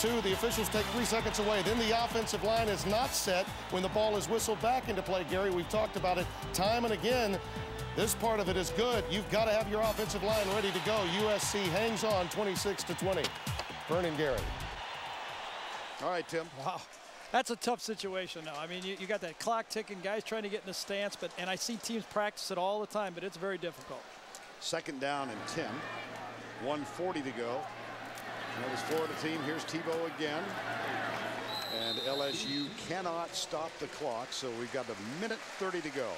2. The officials take 3 seconds away. Then the offensive line is not set when the ball is whistled back into play. Gary, we've talked about it time and again. This part of it is good. You've got to have your offensive line ready to go. USC hangs on 26-20. Vernon Gary. All right, Tim. Wow. That's a tough situation now. I mean, you got that clock ticking, guys trying to get in a stance, and I see teams practice it all the time, but it's very difficult. 2nd down and 10. 1:40 to go. Now this Florida team, here's Tebow again. And LSU cannot stop the clock, so we've got 1:30 to go.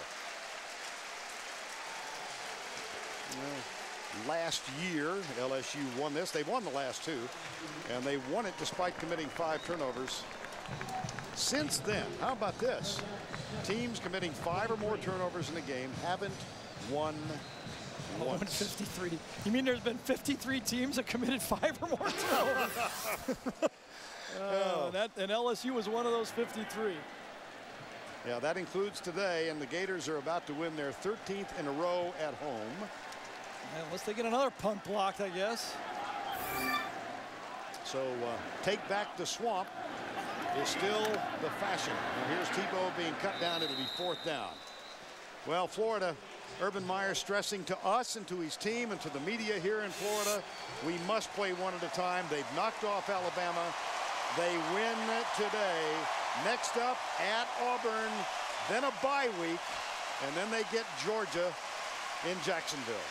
Last year, LSU won this. They won the last 2, and they won it despite committing 5 turnovers. Since then, how about this? Teams committing 5 or more turnovers in a game haven't won once. 53. You mean there's been 53 teams that committed 5 or more turnovers? And LSU was one of those 53. Yeah, that includes today, and the Gators are about to win their 13th in a row at home. Unless they get another punt blocked, I guess. So take back the swamp is still the fashion. And here's Tebow being cut down. It'll be 4th down. Well, Florida, Urban Meyer stressing to us and to his team and to the media here in Florida, we must play one at a time. They've knocked off Alabama. They win today. Next up at Auburn, then a bye week, and then they get Georgia in Jacksonville.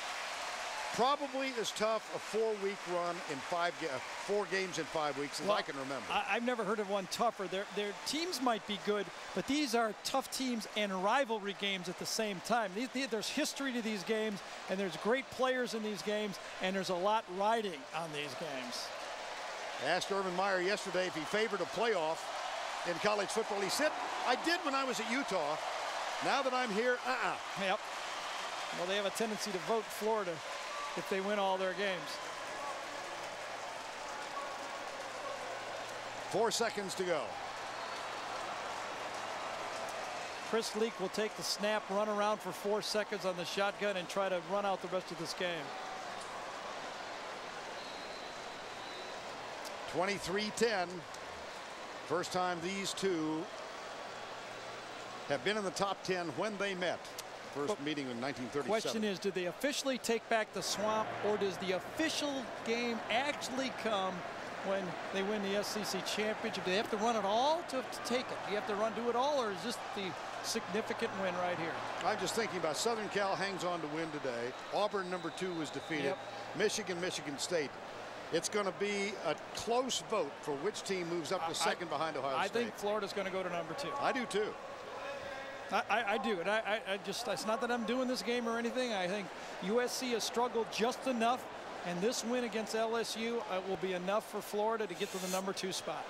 Probably as tough a 4-week run in 4 games in 5 weeks as I can remember. I've never heard of one tougher. Their teams might be good, but these are tough teams and rivalry games at the same time. There's history to these games, and there's great players in these games, and there's a lot riding on these games. I asked Urban Meyer yesterday if he favored a playoff in college football. He said, I did when I was at Utah. Now that I'm here, Yep. Well, they have a tendency to vote Florida if they win all their games. 4 seconds to go. Chris Leak will take the snap, run around for 4 seconds on the shotgun, and try to run out the rest of this game. 23-10. First time these two have been in the top 10 when they met. First meeting in 1937. Question is, do they officially take back the swamp, or does the official game actually come when they win the SEC championship? Do they have to run it all to take it? Do you have to do it all, or is this the significant win right here? I'm just thinking about Southern Cal hangs on to win today. Auburn, number 2, was defeated. Yep. Michigan State. It's going to be a close vote for which team moves up to second behind Ohio State. I think Florida's going to go to number 2. I do too. I do, and I just, it's not that I'm doing this game or anything. I think USC has struggled just enough, and this win against LSU will be enough for Florida to get to the number 2 spot.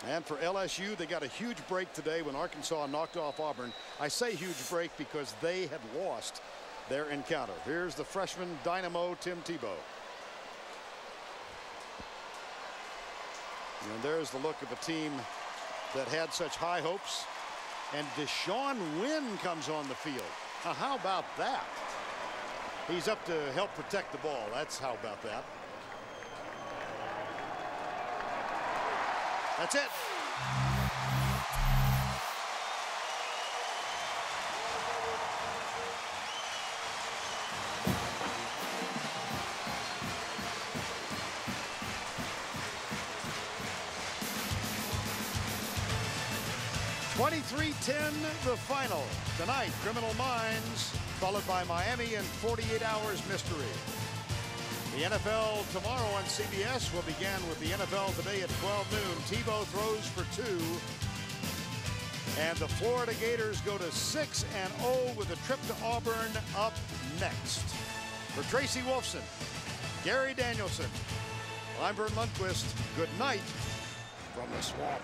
And for LSU, they got a huge break today when Arkansas knocked off Auburn. I say huge break because they had lost their encounter. Here's the freshman dynamo, Tim Tebow. And there's the look of a team that had such high hopes. And Deshaun Wynn comes on the field. Now, how about that? He's up to help protect the ball. That's how about that. That's it. .23-10 the final. Tonight, Criminal Minds, followed by Miami and 48 Hours Mystery. The NFL tomorrow on CBS will begin with the NFL today at 12 noon. Tebow throws for 2. And the Florida Gators go to 6-0 with a trip to Auburn up next. For Tracy Wolfson, Gary Danielson, I'm Vern Lundquist. Good night from the swamp.